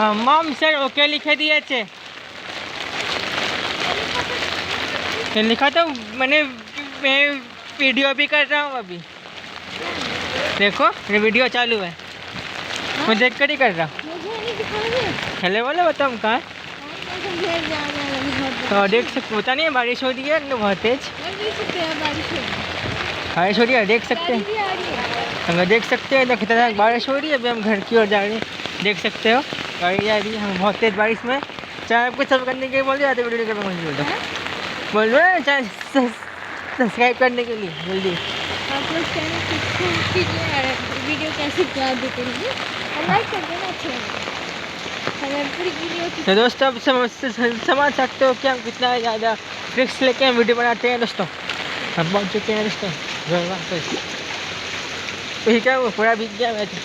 मम sir okay लिखे दिए थे। लिखा तो मैं वीडियो भी कर रहा हूँ अभी। देखो ये वीडियो चालू है। मैं देख कर ही कर रहा हूँ। हेलो बोलो बताओ कहाँ है? तो देख सकते, पता नहीं है बारिश हो रही है ना बहुत तेज। बारिश हो रही है, देख सकते हैं। हम देख सकते हैं तो कितना बारिश हो रही है। अभी हम घर की ओर जा रहे हैं, देख सकते हो गाड़ी जा रही है। हम बहुत तेज बारिश में। चाहे आपको सब करने के लिए बोल दिया, वीडियो के बोल रहे हैं चाहे सब्सक्राइब करने के लिए जल्दी। आप लोग चैनल सब्सक्राइब कीजिए और वीडियो कैसे प्यार देते रहिए और लाइक कर देना अच्छा अगर पूरी वीडियो की। तो दोस्तों अब समझ सकते हो कि हम कितना ज़्यादा ट्रिक्स लेके हम वीडियो बनाते हैं दोस्तों। हम पहुँच चुके हैं दोस्तों घर वापस। तो क्या हुआ, पूरा भीग गया मैं तो।